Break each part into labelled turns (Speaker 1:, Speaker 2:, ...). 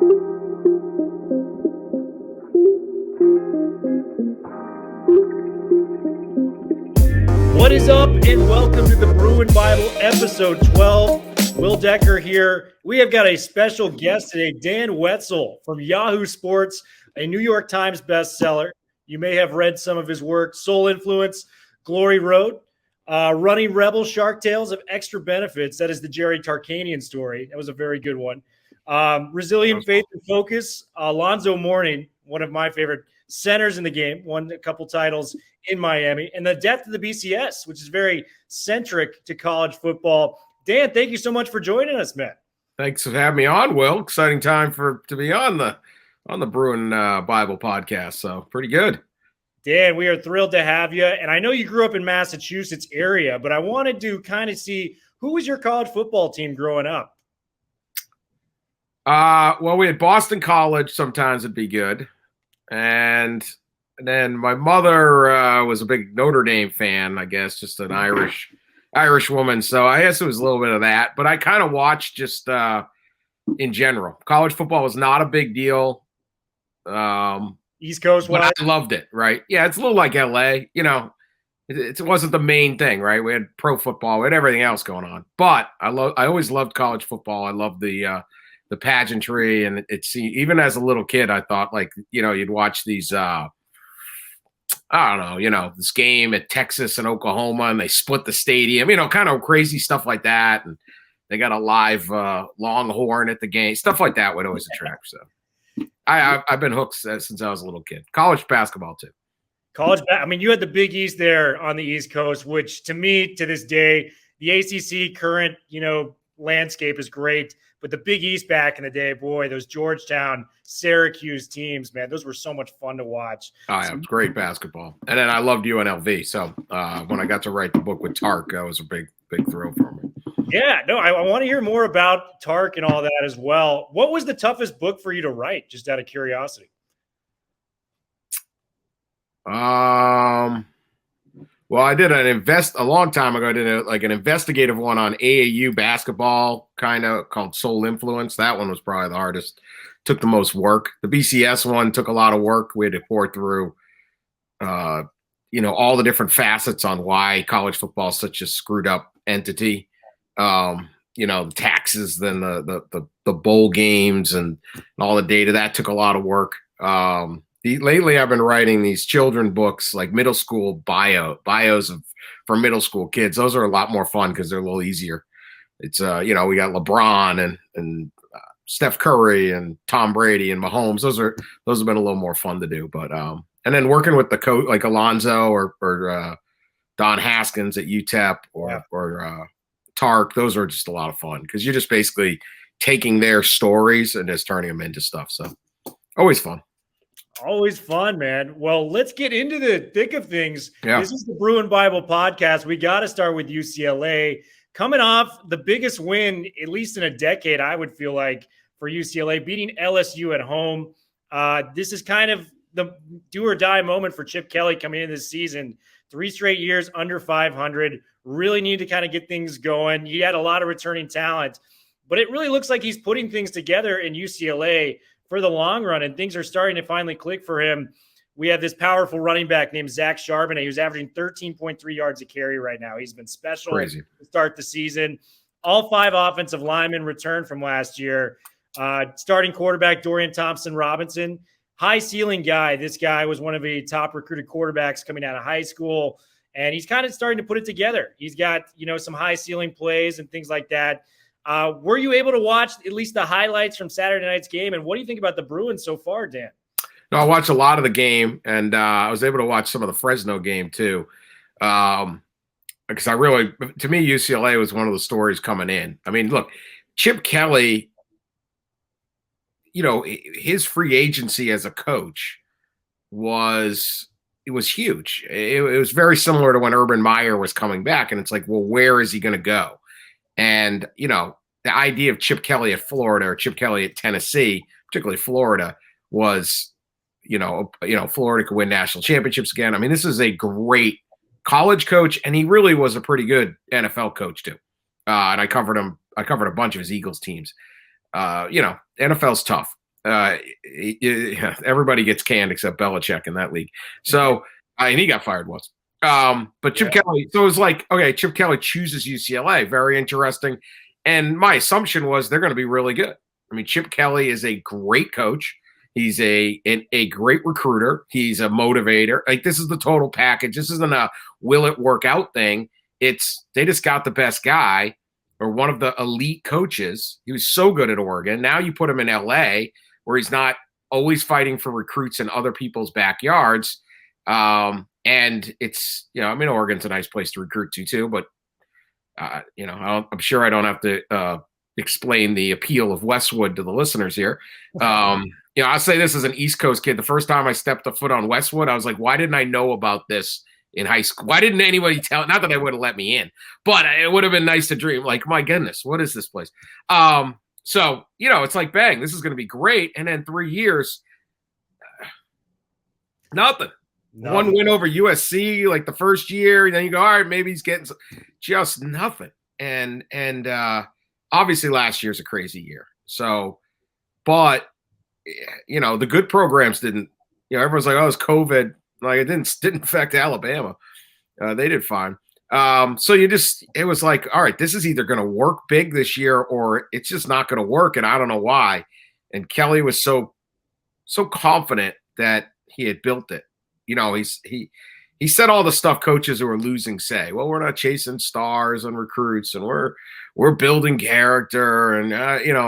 Speaker 1: What is up, and welcome to the Bruin Bible, episode 12. Will Decker here. We have got a special guest today, Dan Wetzel from Yahoo Sports, a New York Times bestseller. You may have read some of his work: Soul Influence, Glory Road, Running Rebel, Shark Tales of Extra Benefits. That is the Jerry Tarkanian story. That was a very good one. Resilient Faith and Focus, Alonzo Mourning, one of my favorite centers in the game, won a couple titles in Miami, and the depth of the BCS, which is very centric to college football. Dan, thank you so much for joining us, man.
Speaker 2: Thanks for having me on, Will. Exciting time to be on the Bruin Bible podcast. So pretty good.
Speaker 1: Dan, we are thrilled to have you. And I know you grew up in Massachusetts area, but I wanted to kind of see, who was your college football team growing up?
Speaker 2: Well, we had Boston College. Sometimes it'd be good. And then my mother was a big Notre Dame fan, I guess, just an Irish woman. So I guess it was a little bit of that. But I kind of watched just in general. College football was not a big deal.
Speaker 1: East Coast,
Speaker 2: but I loved it, right? Yeah, it's a little like LA. You know, it wasn't the main thing, right? We had pro football, we had everything else going on. But I always loved college football. I loved the pageantry, and even as a little kid, I thought, like, you know, you'd watch these I don't know, you know, this game at Texas and Oklahoma, and they split the stadium, you know, kind of crazy stuff like that. And they got a live Longhorn at the game. Stuff like that would always attract. So I've been hooked since I was a little kid. College basketball too.
Speaker 1: I mean, you had the Big East there on the East Coast, which to me, to this day, the ACC current, you know, landscape is great. But the Big East back in the day, boy, those Georgetown, Syracuse teams, man, those were so much fun to watch.
Speaker 2: Oh, yeah, it was great basketball. And then I loved UNLV. So when I got to write the book with Tark, that was a big thrill for me.
Speaker 1: Yeah, no, I want to hear more about Tark and all that as well. What was the toughest book for you to write, just out of curiosity?
Speaker 2: Well, I did a long time ago. I did an investigative one on AAU basketball, kind of called Soul Influence. That one was probably the hardest. Took the most work. The BCS one took a lot of work. We had to pour through, you know, all the different facets on why college football is such a screwed up entity. You know, the taxes, then the bowl games, and all the data. That took a lot of work. Lately, I've been writing these children books, like middle school bios for middle school kids. Those are a lot more fun because they're a little easier. It's you know, we got LeBron and Steph Curry and Tom Brady and Mahomes. Those have been a little more fun to do. But and then working with the coach like Alonzo or Don Haskins at UTEP or Tark, those are just a lot of fun because you're just basically taking their stories and just turning them into stuff. So always fun.
Speaker 1: Always fun, man. Well, let's get into the thick of things.
Speaker 2: Yeah.
Speaker 1: This is the Bruin Bible podcast. We got to start with UCLA. Coming off the biggest win, at least in a decade, I would feel like, for UCLA, beating LSU at home. This is kind of the do-or-die moment for Chip Kelly coming into this season. 3 straight years under 500. Really need to kind of get things going. He had a lot of returning talent. But it really looks like he's putting things together in UCLA for the long run, and things are starting to finally click for him. We have this powerful running back named Zach Charbonnet, who's averaging 13.3 yards a carry right now. He's been special to start the season. All 5 offensive linemen returned from last year. Starting quarterback Dorian Thompson-Robinson, high ceiling guy. This guy was one of the top recruited quarterbacks coming out of high school, and he's kind of starting to put it together. He's got, you know, some high ceiling plays and things like that. Were you able to watch at least the highlights from Saturday night's game? And what do you think about the Bruins so far, Dan?
Speaker 2: No, I watched a lot of the game, and I was able to watch some of the Fresno game too. Because to me, UCLA was one of the stories coming in. I mean, look, Chip Kelly, you know, his free agency as a coach was huge. It was very similar to when Urban Meyer was coming back, and it's like, well, where is he going to go? And, you know, the idea of Chip Kelly at Florida or Chip Kelly at Tennessee, particularly Florida, was, you know, Florida could win national championships again. I mean, this is a great college coach, and he really was a pretty good NFL coach too. And I covered a bunch of his Eagles teams. You know, NFL's tough. everybody gets canned except Belichick in that league. So, and he got fired once. But Chip Kelly, so it was like, okay, Chip Kelly chooses UCLA. Very interesting. And my assumption was they're going to be really good. I mean, Chip Kelly is a great coach. He's a great recruiter. He's a motivator. Like, this is the total package. This isn't a will it work out thing. It's they just got the best guy or one of the elite coaches. He was so good at Oregon. Now you put him in LA where he's not always fighting for recruits in other people's backyards. And it's, I mean, Oregon's a nice place to recruit to too, but I'm sure I don't have to explain the appeal of Westwood to the listeners here. I'll say this as an East Coast kid. The first time I stepped a foot on Westwood, I was like, why didn't I know about this in high school? Why didn't anybody tell? Not that they would have let me in, but it would have been nice to dream. Like, my goodness, what is this place? So, it's like, bang, this is going to be great. And then 3 years, nothing. One win over USC, like the first year. And then you go, all right, maybe he's getting just nothing. And obviously last year's a crazy year. So, but, the good programs didn't, everyone's like, oh, it's COVID. Like, it didn't affect Alabama. They did fine. So it was like, all right, this is either going to work big this year or it's just not going to work. And I don't know why. And Kelly was so confident that he had built it. He said all the stuff coaches who are losing say. Well, we're not chasing stars and recruits, and we're building character, and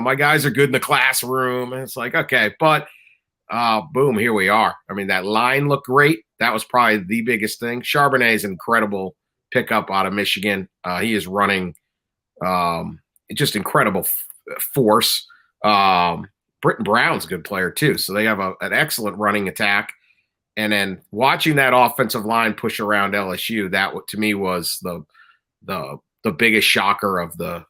Speaker 2: my guys are good in the classroom. And it's like, okay, but boom, here we are. I mean, that line looked great. That was probably the biggest thing. Charbonnet is incredible pickup out of Michigan. He is running just incredible force. Britton Brown's a good player too, so they have an excellent running attack. And then watching that offensive line push around LSU, that to me was the biggest shocker of the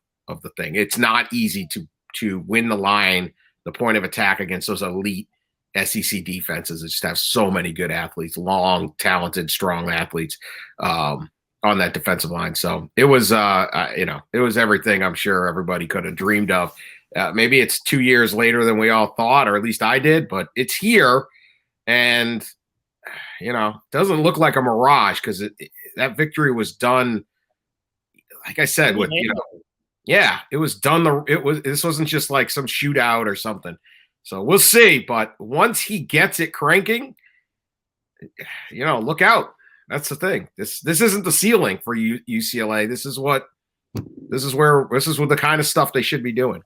Speaker 2: thing. It's not easy to win the line, the point of attack against those elite SEC defenses that just have so many good athletes, long, talented, strong athletes on that defensive line. So it was, it was everything I'm sure everybody could have dreamed of. Maybe it's 2 years later than we all thought, or at least I did, but it's here. And doesn't look like a mirage because that victory was done, like I said, with it was done. This wasn't just like some shootout or something. So we'll see. But once he gets it cranking, look out. That's the thing. This isn't the ceiling for UCLA. This is what the kind of stuff they should be doing.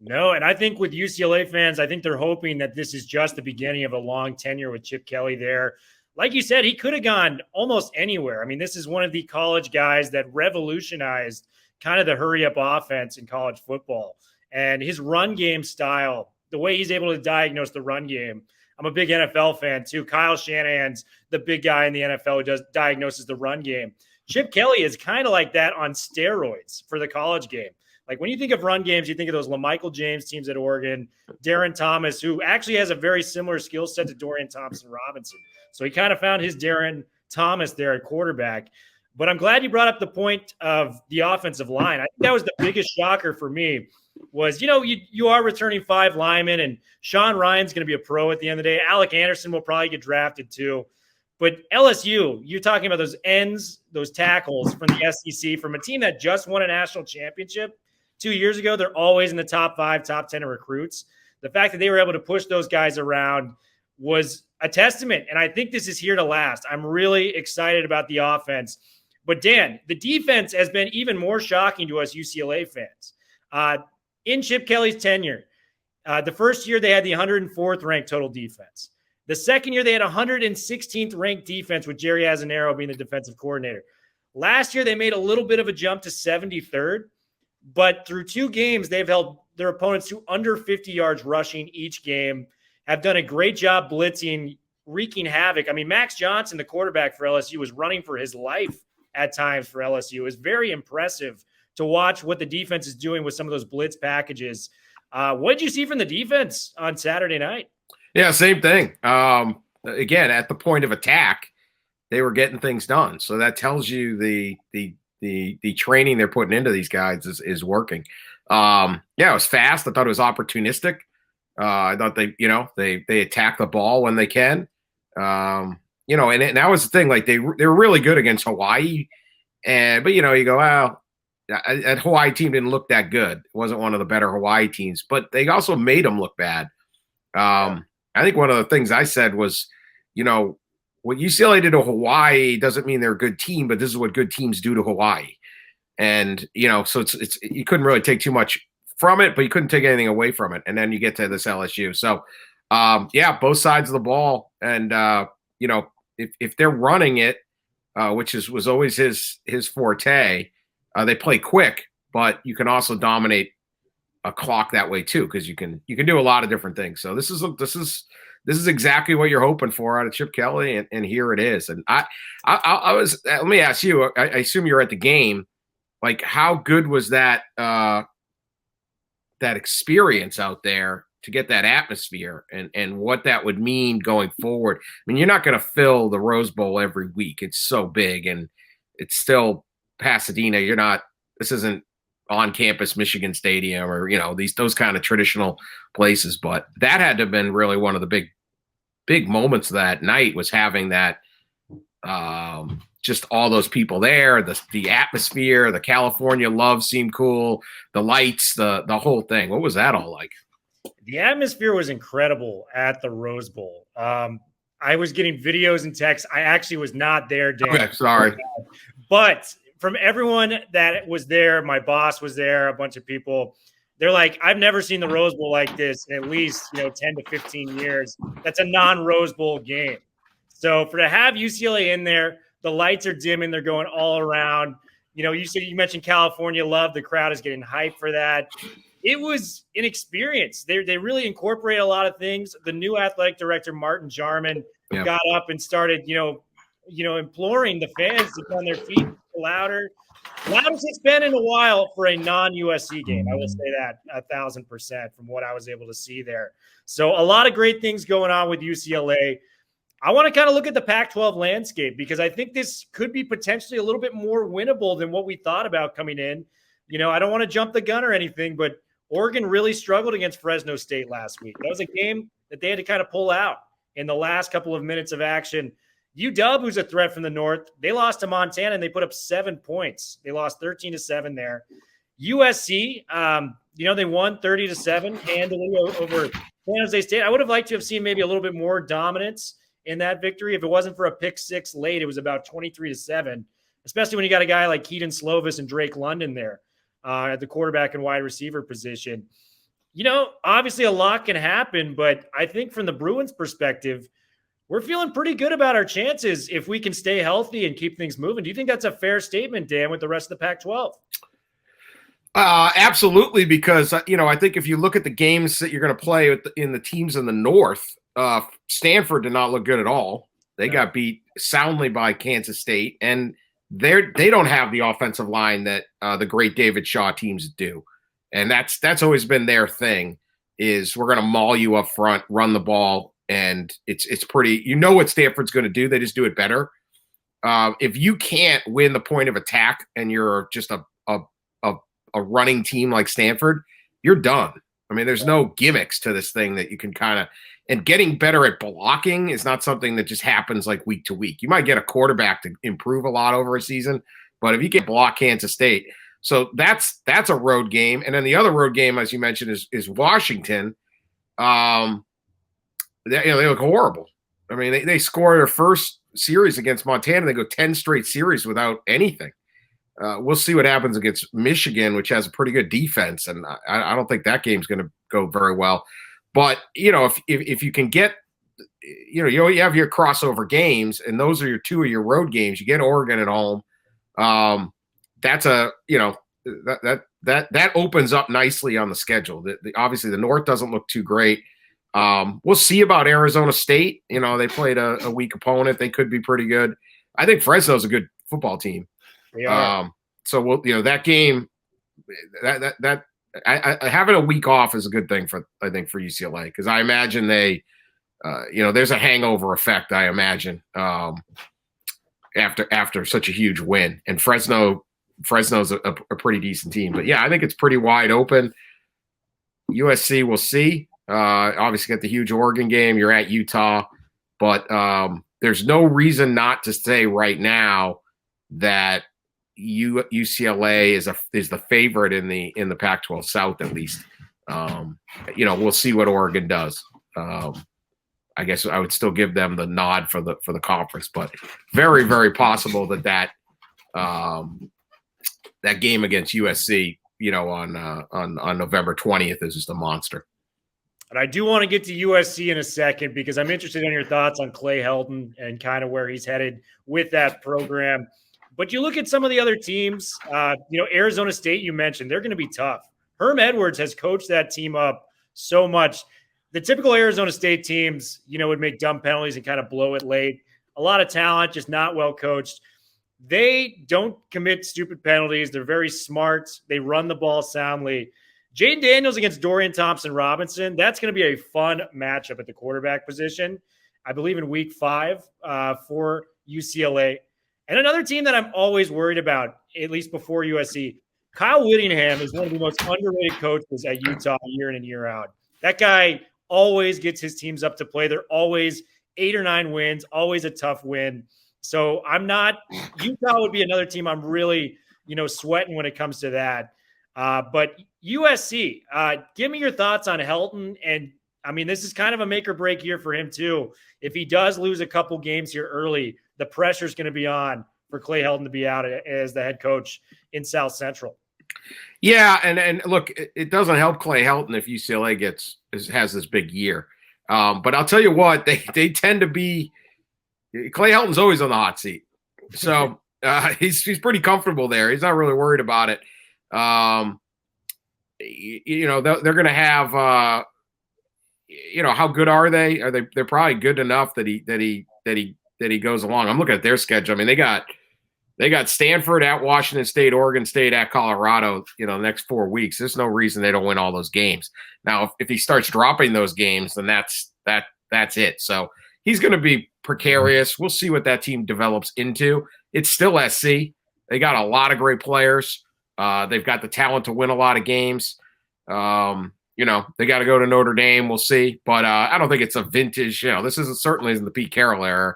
Speaker 1: No, and I think with UCLA fans, I think they're hoping that this is just the beginning of a long tenure with Chip Kelly there. Like you said, he could have gone almost anywhere. I mean, this is one of the college guys that revolutionized kind of the hurry-up offense in college football. And his run game style, the way he's able to diagnose the run game. I'm a big NFL fan too. Kyle Shanahan's the big guy in the NFL who diagnoses the run game. Chip Kelly is kind of like that on steroids for the college game. Like, when you think of run games, you think of those LaMichael James teams at Oregon, Darren Thomas, who actually has a very similar skill set to Dorian Thompson-Robinson. So he kind of found his Darren Thomas there at quarterback. But I'm glad you brought up the point of the offensive line. I think that was the biggest shocker for me was, you are returning 5 linemen, and Sean Ryan's going to be a pro at the end of the day. Alec Anderson will probably get drafted too. But LSU, you're talking about those ends, those tackles from the SEC, from a team that just won a national championship 2 years ago. They're always in the top 5, top 10 of recruits. The fact that they were able to push those guys around was a testament, and I think this is here to last. I'm really excited about the offense. But, Dan, the defense has been even more shocking to us UCLA fans. In Chip Kelly's tenure, the first year they had the 104th ranked total defense. The second year they had 116th ranked defense with Jerry Azzinaro being the defensive coordinator. Last year they made a little bit of a jump to 73rd. But through 2 games, they've held their opponents to under 50 yards rushing each game, have done a great job blitzing, wreaking havoc. I mean, Max Johnson, the quarterback for LSU, was running for his life at times for LSU. It was very impressive to watch what the defense is doing with some of those blitz packages. What did you see from the defense on Saturday night?
Speaker 2: Yeah, same thing. Again, at the point of attack, they were getting things done. So that tells you the training they're putting into these guys is working. It was fast. I thought it was opportunistic. I thought they attack the ball when they can. And that was the thing. Like they were really good against Hawaii, but you go, well, that Hawaii team didn't look that good. It wasn't one of the better Hawaii teams, but they also made them look bad. I think one of the things I said was, what UCLA did to Hawaii doesn't mean they're a good team, but this is what good teams do to Hawaii. And, so it's you couldn't really take too much from it, but you couldn't take anything away from it. And then you get to this LSU. So, both sides of the ball. And, if they're running it, which was always his forte, they play quick, but you can also dominate a clock that way too, because you can do a lot of different things. So this is exactly what you're hoping for out of Chip Kelly, and here it is. And I was, let me ask you, I assume you're at the game. Like, how good was that experience out there to get that atmosphere, and what that would mean going forward? I mean, you're not going to fill the Rose Bowl every week. It's so big, and it's still Pasadena. This isn't on-campus Michigan Stadium or those kind of traditional places. But that had to have been really one of the big moments of that night, was having that just all those people there, the atmosphere, the California love seemed cool, the lights, the whole thing. What was that all like?
Speaker 1: The atmosphere was incredible at the Rose Bowl. I was getting videos and texts. I actually was not there, Dan.
Speaker 2: Okay, sorry.
Speaker 1: But from everyone that was there, my boss was there, a bunch of people, they're like, I've never seen the Rose Bowl like this in at least 10 to 15 years. That's a non-Rose Bowl game. So to have UCLA in there, the lights are dimming, they're going all around. You mentioned California love. The crowd is getting hyped for that. It was an experience. They really incorporate a lot of things. The new athletic director, Martin Jarman, got up and started, imploring the fans to get on their feet louder. Loudest it's been in a while for a non-USC game. I will say that 1,000% from what I was able to see there. So a lot of great things going on with UCLA. I want to kind of look at the Pac-12 landscape, because I think this could be potentially a little bit more winnable than what we thought about coming in. I don't want to jump the gun or anything, but Oregon really struggled against Fresno State last week. That was a game that they had to kind of pull out in the last couple of minutes of action. UW, who's a threat from the north, they lost to Montana and they put up 7 points. They lost 13-7 there. USC, they won 30-7 handily over San Jose State. I would have liked to have seen maybe a little bit more dominance in that victory. If it wasn't for a pick six late, it was about 23-7, especially when you got a guy like Keaton Slovis and Drake London there at the quarterback and wide receiver position. Obviously a lot can happen, but I think from the Bruins perspective, we're feeling pretty good about our chances if we can stay healthy and keep things moving. Do you think that's a fair statement, Dan, with the rest of the Pac-12?
Speaker 2: Absolutely, because, I think if you look at the games that you're going to play in the teams in the North, Stanford did not look good at all. They got beat soundly by Kansas State, and they don't have the offensive line that the great David Shaw teams do. And that's always been their thing, is we're going to maul you up front, run the ball, and it's pretty – what Stanford's going to do. They just do it better. If you can't win the point of attack and you're just a running team like Stanford, you're done. I mean, there's no gimmicks to this thing that you can kind of – and getting better at blocking is not something that just happens like week to week. You might get a quarterback to improve a lot over a season, but if you can block Kansas State – so that's a road game. And then the other road game, as you mentioned, is Washington. They look horrible. I mean, they scored their first series against Montana. They go 10 straight series without anything. We'll see what happens against Michigan, which has a pretty good defense, and I don't think that game's going to go very well. But if you can get, you have your crossover games, and those are two of your road games. You get Oregon at home. That's that opens up nicely on the schedule. Obviously, the North doesn't look too great. We'll see about Arizona State. They played a weak opponent. They could be pretty good. I think Fresno's a good football team.
Speaker 1: They are.
Speaker 2: So we'll, that game, having a week off is a good thing for UCLA, because I imagine they, there's a hangover effect. I imagine after such a huge win, and Fresno's a pretty decent team. But yeah, I think it's pretty wide open. USC, we'll see. Obviously, got the huge Oregon game. You're at Utah, but there's no reason not to say right now that UCLA is the favorite in the Pac-12 South, at least. We'll see what Oregon does. I guess I would still give them the nod for the conference, but very, very possible that game against USC, on November 20th is just a monster.
Speaker 1: And I do want to get to USC in a second because I'm interested in your thoughts on Clay Helton and kind of where he's headed with that program. But you look at some of the other teams, Arizona State, you mentioned, they're going to be tough. Herm Edwards has coached that team up so much. The typical Arizona State teams, would make dumb penalties and kind of blow it late. A lot of talent, just not well coached. They don't commit stupid penalties. They're very smart. They run the ball soundly. Jaden Daniels against Dorian Thompson-Robinson, that's going to be a fun matchup at the quarterback position, I believe in week 5 for UCLA. And another team that I'm always worried about, at least before USC, Kyle Whittingham is one of the most underrated coaches at Utah year in and year out. That guy always gets his teams up to play. They're always 8 or 9 wins, always a tough win. So Utah would be another team I'm really, sweating when it comes to that. But USC, give me your thoughts on Helton. And this is kind of a make or break year for him too. If he does lose a couple games here early, the pressure is going to be on for Clay Helton to be out as the head coach in South Central.
Speaker 2: Yeah, and look, it doesn't help Clay Helton if UCLA has this big year. But I'll tell you what, they tend to be. Clay Helton's always on the hot seat, so he's pretty comfortable there. He's not really worried about it. They're going to have. How good are they? They're probably good enough that he goes along. I'm looking at their schedule. They got Stanford at Washington State, Oregon State at Colorado, the next 4 weeks. There's no reason they don't win all those games. Now, if he starts dropping those games, then that's it. So he's going to be precarious. We'll see what that team develops into. It's still SC. They got a lot of great players. They've got the talent to win a lot of games. They got to go to Notre Dame. We'll see. But I don't think it's a vintage, this certainly isn't the Pete Carroll era.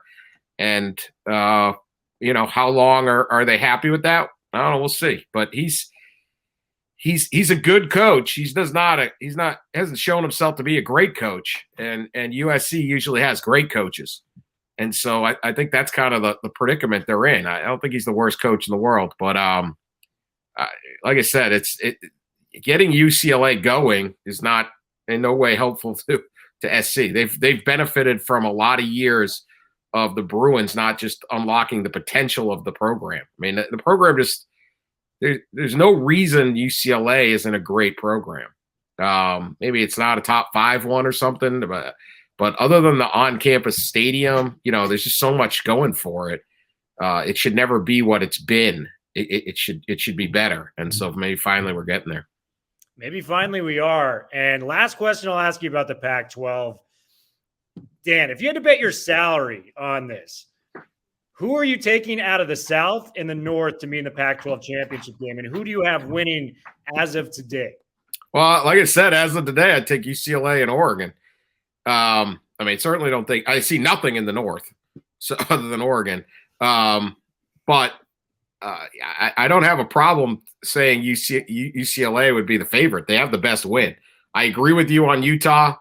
Speaker 2: And, how long are they happy with that? I don't know. We'll see. But he's a good coach. He hasn't shown himself to be a great coach. And USC usually has great coaches. And so I think that's kind of the predicament they're in. I don't think he's the worst coach in the world. But like I said, getting UCLA going is not in no way helpful to SC. They've benefited from a lot of years of the Bruins not just unlocking the potential of the program. The program just there's no reason UCLA isn't a great program. Maybe it's not a top 5 one or something, but other than the on-campus stadium, there's just so much going for it. It should never be what it's been. It should be better. And so maybe finally we're getting there.
Speaker 1: Maybe finally we are. And last question I'll ask you about the Pac-12. Dan, if you had to bet your salary on this, who are you taking out of the South and the North to be in the Pac-12 championship game? And who do you have winning as of today?
Speaker 2: Well, like I said, as of today, I'd take UCLA and Oregon. Certainly don't think – I see nothing in the North other than Oregon. But I don't have a problem saying UCLA would be the favorite. They have the best win. I agree with you on Utah.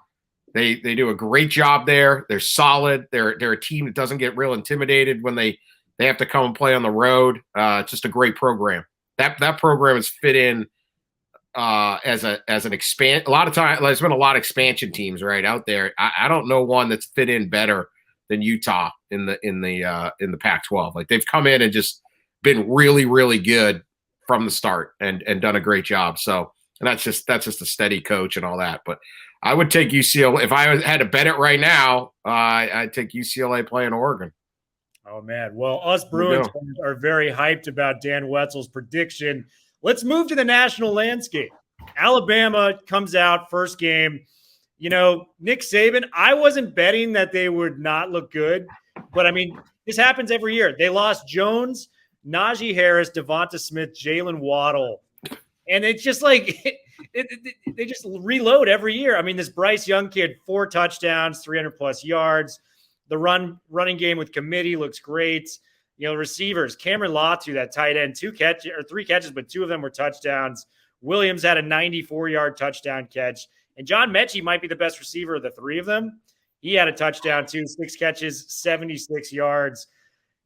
Speaker 2: They do a great job there. They're solid. They're a team that doesn't get real intimidated when they have to come and play on the road. It's just a great program. That program is fit in as an expand. A lot of time, there's been a lot of expansion teams right out there. I don't know one that's fit in better than Utah in the Pac-12. Like they've come in and just been really, really good from the start and done a great job. So and that's just a steady coach and all that. But I would take UCLA. If I had to bet it right now, I'd take UCLA playing Oregon.
Speaker 1: Oh, man. Well, us Bruins are very hyped about Dan Wetzel's prediction. Let's move to the national landscape. Alabama comes out first game. Nick Saban, I wasn't betting that they would not look good. But, this happens every year. They lost Jones, Najee Harris, Devonta Smith, Jalen Waddle. And it's just like they just reload every year. I mean, this Bryce Young kid, 4 touchdowns, 300 plus yards. The running game with committee looks great. You know, receivers, Cameron Latu, that tight end, 3 catches, but 2 of them were touchdowns. Williams had a 94-yard touchdown catch. And John Mechie might be the best receiver of the 3 of them. He had a touchdown too, 6 catches, 76 yards.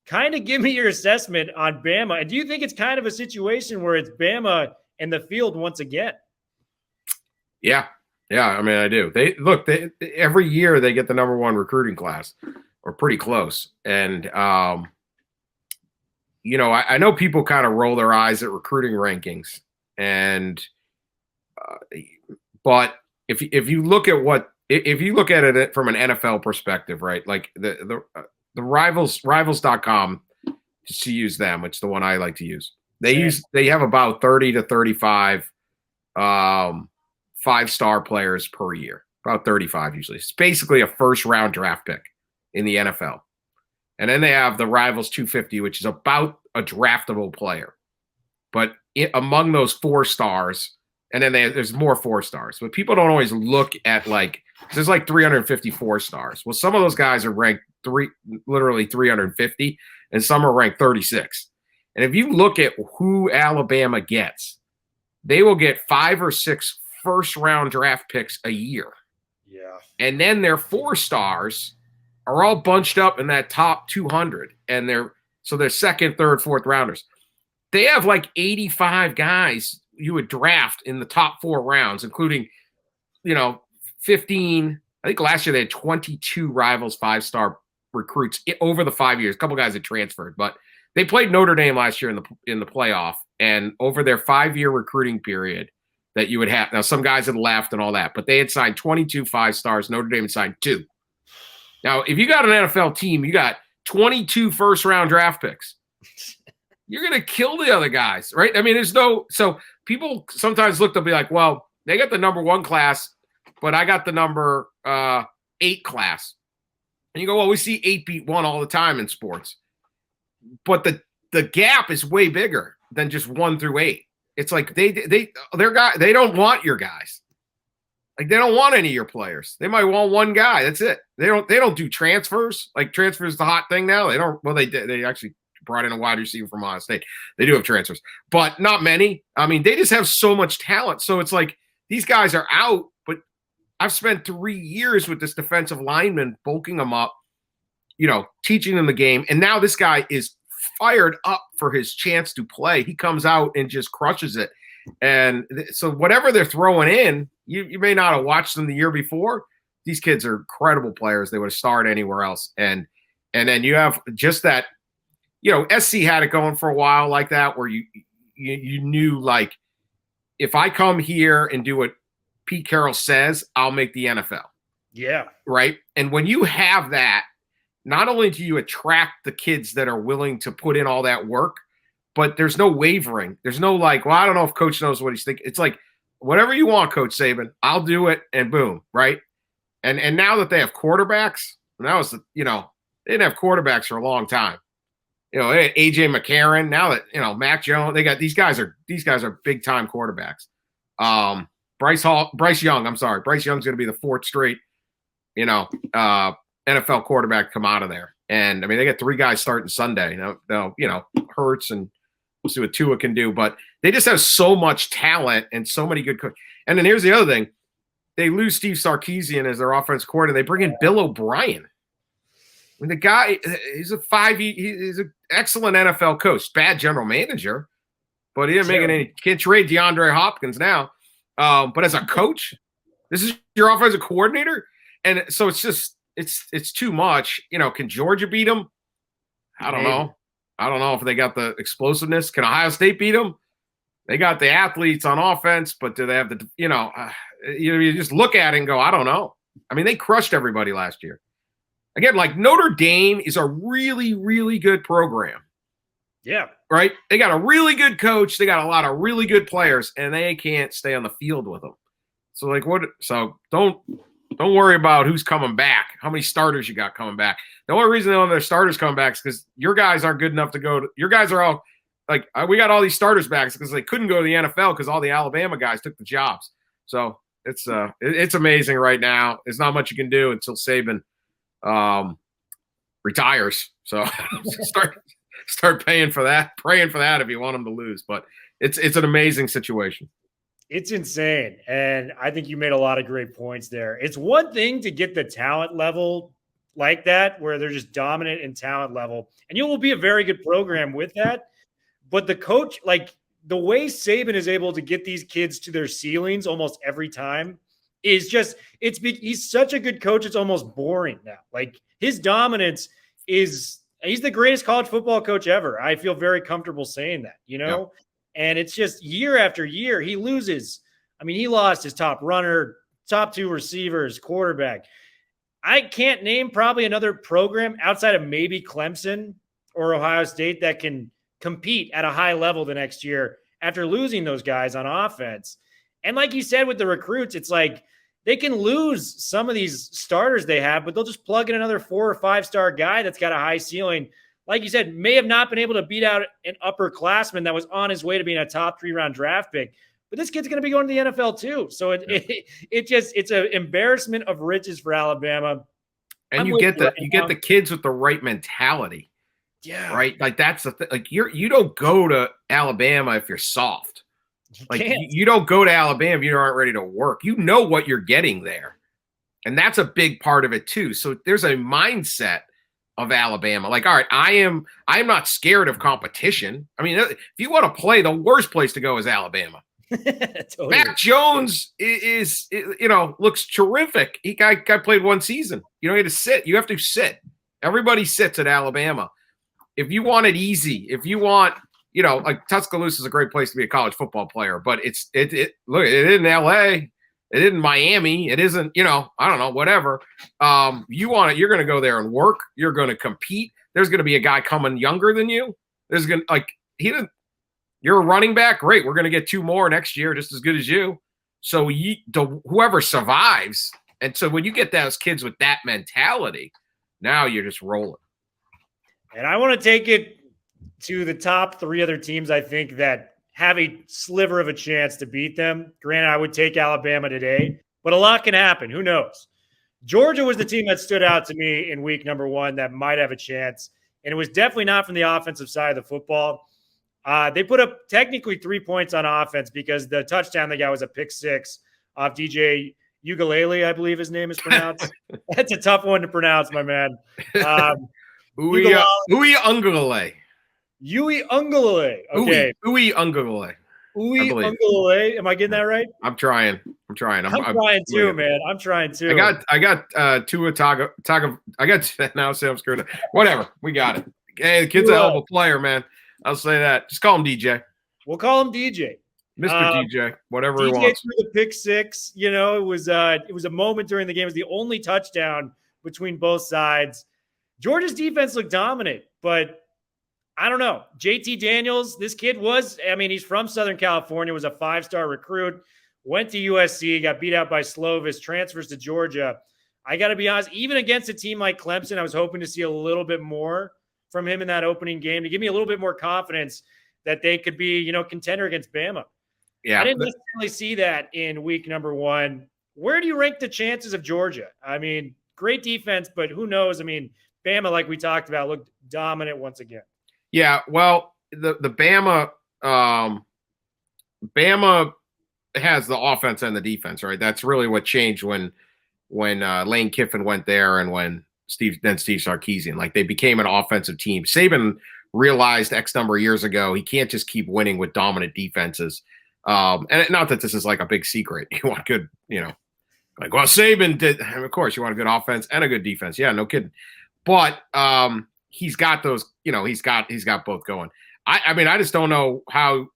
Speaker 1: Kind of give me your assessment on Bama. And do you think it's kind of a situation where it's Bama and the field once again?
Speaker 2: Yeah. I mean, I do. They every year they get the number 1 recruiting class, or pretty close. And you know, I know people kind of roll their eyes at recruiting rankings, and but if you look at it from an NFL perspective, right? Like the rivals.com, just to use them, which is the one I like to use. They have about 30 to 35 5-star players per year, about 35 usually. It's basically a first-round draft pick in the NFL. And then they have the Rivals 250, which is about a draftable player. But among those 4 stars, and then there's more 4 stars. But people don't always look at, like, there's like 354 stars. Well, some of those guys are ranked literally 350, and some are ranked 36. And if you look at who Alabama gets, they will get 5 or 6 first-round draft picks a year.
Speaker 1: Yeah. And
Speaker 2: then their 4 stars are all bunched up in that top 200, and they're second, third, fourth rounders. They have like 85 guys you would draft in the top 4 rounds, including, 15. I think last year they had 22 Rivals 5-star recruits over the 5 years. A couple guys had transferred, but they played Notre Dame last year in the playoff, and over their 5-year recruiting period that you would have. Now, some guys had left and all that, but they had signed 22 5-stars. Notre Dame had signed 2. Now, if you got an NFL team, you got 22 first-round draft picks. You're going to kill the other guys, right? I mean, so people sometimes look to be like, well, they got the number 1 class, but I got the number 8 class. And you go, well, we see 8 beat 1 all the time in sports. But the gap is way bigger than just 1 through 8. It's like they don't want your guys. Like, they don't want any of your players. They might want 1 guy. That's it. They don't do transfers. Like, transfers is the hot thing now. They don't. Well, they actually brought in a wide receiver from Ohio State. They do have transfers, but not many. I mean, they just have so much talent. So it's like these guys are out. But I've spent 3 years with this defensive lineman, bulking them up, teaching them the game, and now this guy is fired up for his chance to play. He comes out and just crushes it. And so whatever they're throwing in, you may not have watched them the year before. These kids are incredible players. They would have started anywhere else. And then you have just that, SC had it going for a while like that, where you knew, like, if I come here and do what Pete Carroll says, I'll make the NFL.
Speaker 1: Yeah.
Speaker 2: Right. And when you have that, not only do you attract the kids that are willing to put in all that work, but there's no wavering. There's no like, well, I don't know if coach knows what he's thinking. It's like, whatever you want, Coach Saban, I'll do it, and boom, right? And now that they have quarterbacks, and that was, they didn't have quarterbacks for a long time. They had AJ McCarron. Now that, Mac Jones, they got these guys are big time quarterbacks. Bryce Young's going to be the 4th straight, NFL quarterback come out of there. And I mean, they got 3 guys starting Sunday. Now, Hurts, and we'll see what Tua can do, but they just have so much talent and so many good coaches. And then here's the other thing. They lose Steve Sarkisian as their offense coordinator. They bring in Bill O'Brien. I mean, the guy, he's an excellent NFL coach, bad general manager, but he didn't make any, can't trade DeAndre Hopkins now. But as a coach, this is your offensive coordinator. And so it's just, it's too much. Can Georgia beat them? I don't know. I don't know if they got the explosiveness. Can Ohio State beat them? They got the athletes on offense, but do they have the, you just look at it and go, I don't know. I mean, they crushed everybody last year. Again, like Notre Dame is a really, really good program.
Speaker 1: Yeah.
Speaker 2: Right? They got a really good coach. They got a lot of really good players, and they can't stay on the field with them. So, like, what? So don't worry about who's coming back, how many starters you got coming back. The only reason they don't have their starters coming back is because your guys aren't good enough to go to – your guys are all – like, we got all these starters back because they couldn't go to the NFL because all the Alabama guys took the jobs. So it's amazing right now. There's not much you can do until Saban retires. So start paying for that, praying for that if you want him to lose. But it's an amazing situation.
Speaker 1: It's insane. And I think you made a lot of great points there. It's one thing to get the talent level like that, where they're just dominant in talent level, and you will be a very good program with that. But the coach, like the way Saban is able to get these kids to their ceilings almost every time is just, he's such a good coach. It's almost boring now. Like his dominance he's the greatest college football coach ever. I feel very comfortable saying that,
Speaker 2: Yeah.
Speaker 1: And it's just year after year, he loses. I mean, he lost his top runner, top 2 receivers, quarterback. I can't name probably another program outside of maybe Clemson or Ohio State that can compete at a high level the next year after losing those guys on offense. And like you said with the recruits, it's like they can lose some of these starters they have, but they'll just plug in another 4 or 5-star guy that's got a high ceiling. Like you said, may have not been able to beat out an upperclassman that was on his way to being a top 3-round draft pick. But this kid's going to be going to the NFL too. So it's an embarrassment of riches for Alabama.
Speaker 2: And you get the kids with the right mentality.
Speaker 1: Yeah.
Speaker 2: Right. Like that's the thing. Like you don't go to Alabama if you're soft. Like you don't go to Alabama if you aren't ready to work. You know what you're getting there. And that's a big part of it too. So there's a mindset of Alabama. Like, all right, I am not scared of competition. I mean, if you want to play, the worst place to go is Alabama. Totally. Mac Jones is looks terrific. He guy played 1 season. You had to sit. You have to sit. Everybody sits at Alabama. If you want it easy, if you want, like Tuscaloosa is a great place to be a college football player, but it isn't LA, it isn't Miami, it isn't, I don't know, whatever. You want it, you're going to go there and work. You're going to compete. There's going to be a guy coming younger than you. There's going to you're a running back. Great. We're going to get 2 more next year, just as good as you. So whoever survives. And so when you get those kids with that mentality, now you're just rolling.
Speaker 1: And I want to take it to the top 3 other teams I think that have a sliver of a chance to beat them. Granted, I would take Alabama today, but a lot can happen. Who knows? Georgia was the team that stood out to me in week number 1 that might have a chance, and it was definitely not from the offensive side of the football. They put up technically 3 points on offense because the touchdown they got was a pick 6 off DJ Ugalele, I believe his name is pronounced. That's a tough one to pronounce, my man.
Speaker 2: Uwe Ungalele.
Speaker 1: Uwe Ungalele. Okay.
Speaker 2: Uwe Ungalele.
Speaker 1: Uwe Ungalele. Am I getting that right?
Speaker 2: I'm trying.
Speaker 1: I'm trying too, man. I'm trying too.
Speaker 2: I got Tua Taga. I got now. Say I'm screwed up. Whatever. We got it. Hey, the kid's a hell of a player, man. I'll say that. Just call him DJ.
Speaker 1: We'll call him DJ.
Speaker 2: Mr. DJ, whatever he
Speaker 1: DJ
Speaker 2: wants.
Speaker 1: threw the pick 6. It was a moment during the game. It was the only touchdown between both sides. Georgia's defense looked dominant, but I don't know. JT Daniels, this kid he's from Southern California, was a 5-star recruit, went to USC, got beat out by Slovis, transfers to Georgia. I got to be honest, even against a team like Clemson, I was hoping to see a little bit more from him in that opening game to give me a little bit more confidence that they could be, contender against Bama.
Speaker 2: Yeah.
Speaker 1: I didn't necessarily see that in week number 1. Where do you rank the chances of Georgia? I mean, great defense, but who knows? I mean, Bama, like we talked about, looked dominant once again.
Speaker 2: Yeah, well, the Bama has the offense and the defense, right? That's really what changed when Lane Kiffin went there and when Steve Sarkisian. Like, they became an offensive team. Saban realized X number of years ago he can't just keep winning with dominant defenses. And not that this is like a big secret. You want good, Saban did. And of course, you want a good offense and a good defense. Yeah, no kidding. But he's got those, he's got both going. I mean, I just don't know how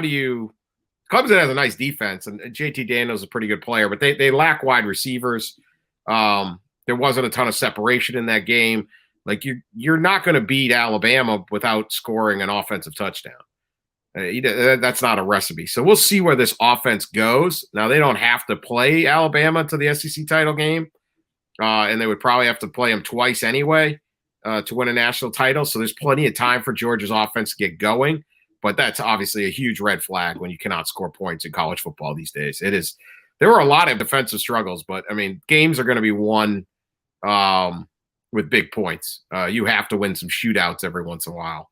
Speaker 2: do you – Clemson has a nice defense, and JT Daniels is a pretty good player, but they lack wide receivers. There wasn't a ton of separation in that game. Like, you're not going to beat Alabama without scoring an offensive touchdown. That's not a recipe. So we'll see where this offense goes. Now, they don't have to play Alabama to the SEC title game, and they would probably have to play them twice anyway to win a national title. So there's plenty of time for Georgia's offense to get going. But that's obviously a huge red flag when you cannot score points in college football these days. It is. There were a lot of defensive struggles, but I mean, games are going to be won with big points. You have to win some shootouts every once in a while.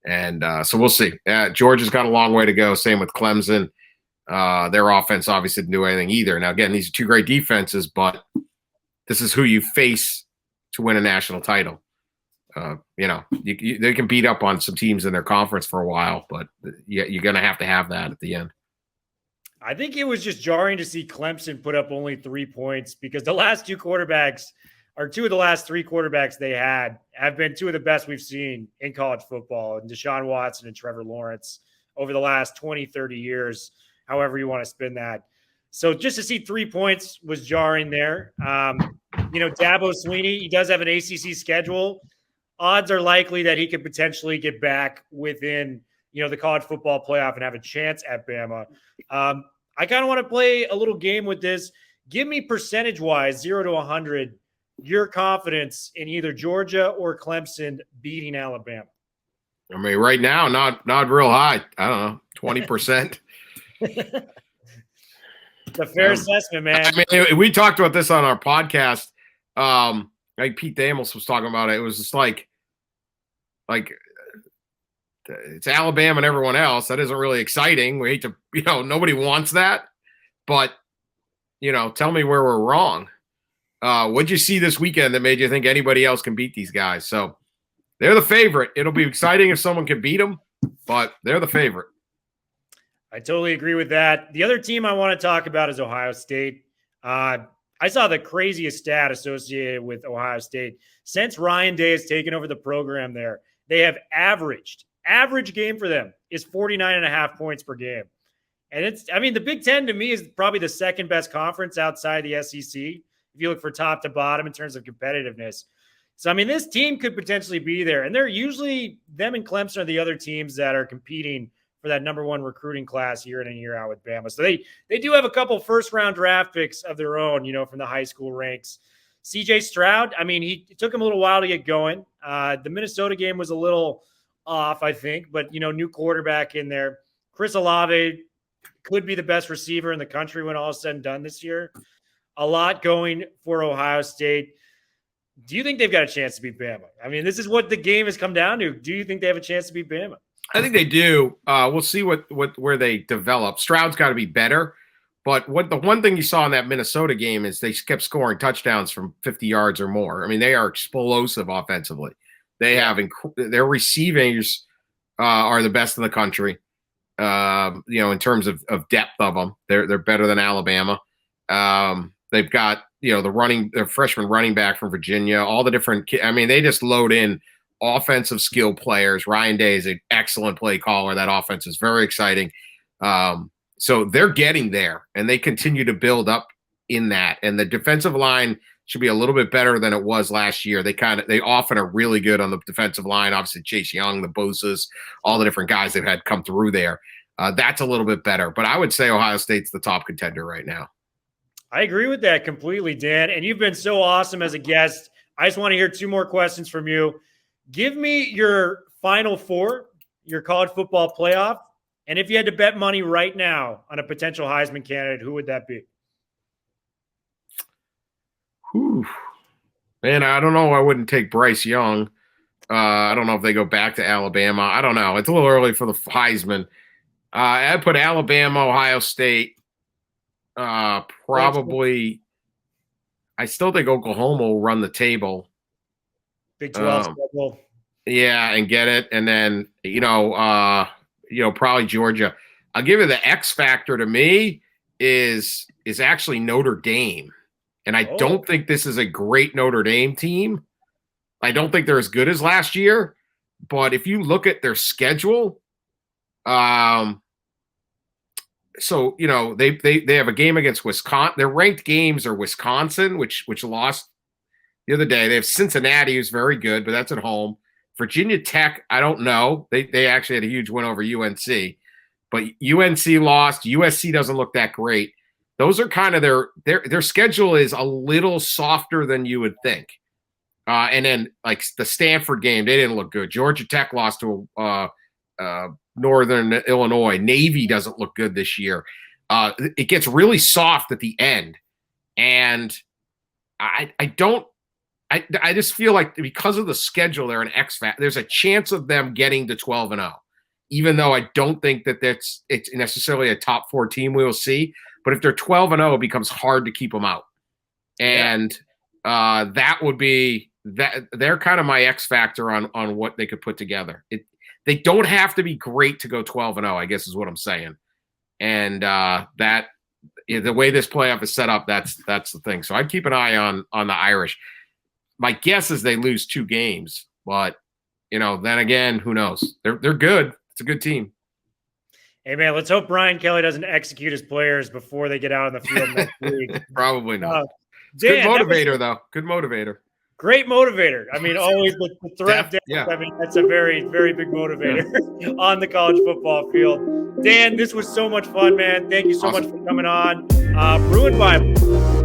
Speaker 2: And so we'll see. Georgia's got a long way to go. Same with Clemson. Their offense obviously didn't do anything either. Now, again, these are two great defenses, but this is who you face to win a national title. They can beat up on some teams in their conference for a while, but you're going to have that at the end.
Speaker 1: I think it was just jarring to see Clemson put up only 3 points because the last two of the last three quarterbacks they have been two of the best we've seen in college football, and Deshaun Watson and Trevor Lawrence over the last 20, 30 years, however you want to spin that. So just to see 3 points was jarring there. Dabo Swinney, he does have an ACC schedule. Odds are likely that he could potentially get back within, the college football playoff and have a chance at Bama. I kind of want to play a little game with this. Give me percentage-wise, 0 to 100, your confidence in either Georgia or Clemson beating Alabama.
Speaker 2: I mean, right now, not real high. I don't know, 20%.
Speaker 1: It's a fair assessment, man.
Speaker 2: I mean, we talked about this on our podcast. Like Pete Damos was talking about it. It was just like it's Alabama and everyone else. That isn't really exciting. We hate to, nobody wants that. But, tell me where we're wrong. What'd you see this weekend that made you think anybody else can beat these guys? So they're the favorite. It'll be exciting if someone can beat them, but they're the favorite.
Speaker 1: I totally agree with that. The other team I want to talk about is Ohio State. I saw the craziest stat associated with Ohio State. Since Ryan Day has taken over the program there, they have average game for them is 49.5 points per game. And the Big Ten to me is probably the second best conference outside the SEC, if you look for top to bottom in terms of competitiveness. So, this team could potentially be there. And they're usually, them and Clemson are the other teams that are competing for that number one recruiting class year in and year out with Bama. So they do have a couple first-round draft picks of their own, from the high school ranks. CJ Stroud, it took him a little while to get going. The Minnesota game was a little off, I think, but, new quarterback in there. Chris Olave could be the best receiver in the country when all is said and done this year. A lot going for Ohio State. Do you think they've got a chance to beat Bama? This is what the game has come down to. Do you think they have a chance to beat Bama?
Speaker 2: I think they do. We'll see where they develop. Stroud's got to be better. But the one thing you saw in that Minnesota game is they kept scoring touchdowns from 50 yards or more. They are explosive offensively. They have their receivers are the best in the country. In terms of depth of them, they're better than Alabama. They've got their freshman running back from Virginia. All the different they just load in offensive skill players. Ryan Day is an excellent play caller. That offense is very exciting. So they're getting there, and they continue to build up in that. And the defensive line should be a little bit better than it was last year. They often are really good on the defensive line. Obviously, Chase Young, the Bosa's, all the different guys they've had come through there. That's a little bit better. But I would say Ohio State's the top contender right now.
Speaker 1: I agree with that completely, Dan. And you've been so awesome as a guest. I just want to hear 2 more questions from you. Give me your Final Four, your college football playoff. And if you had to bet money right now on a potential Heisman candidate, who would that be?
Speaker 2: Whew. Man, I don't know. I wouldn't take Bryce Young. I don't know if they go back to Alabama. I don't know. It's a little early for the Heisman. I'd put Alabama, Ohio State. Probably. I still think Oklahoma will run the table.
Speaker 1: Big 12 schedule.
Speaker 2: Yeah, and get it. And then, probably Georgia. I'll give you the X factor to me is actually Notre Dame. And I don't think this is a great Notre Dame team. I don't think they're as good as last year. But if you look at their schedule, they have a game against Wisconsin. Their ranked games are Wisconsin, which lost the other day. They have Cincinnati, who's very good, but that's at home. Virginia Tech, I don't know. They actually had a huge win over UNC. But UNC lost. USC doesn't look that great. Those are kind of their schedule is a little softer than you would think. And then like the Stanford game, they didn't look good. Georgia Tech lost to Northern Illinois. Navy doesn't look good this year. It gets really soft at the end. And I just feel like because of the schedule, they're an X factor. There's a chance of them getting to 12-0, even though I don't think that it's necessarily a top 4 team we will see. But if they're 12-0, it becomes hard to keep them out. And that would be that. They're kind of my X factor on what they could put together. They don't have to be great to go 12-0, I guess is what I'm saying. And that the way this playoff is set up, that's the thing. So I'd keep an eye on the Irish. My guess is they lose 2 games, but then again, who knows? They're good. It's a good team.
Speaker 1: Hey man, let's hope Brian Kelly doesn't execute his players before they get out on the field next week.
Speaker 2: Probably not.
Speaker 1: Dan,
Speaker 2: good motivator, though. Good motivator.
Speaker 1: Great motivator. I mean, always the threat.
Speaker 2: Yeah.
Speaker 1: I mean, that's a very, very big motivator on the college football field. Dan, this was so much fun, man. Thank you so much for coming on. Bruin Bible.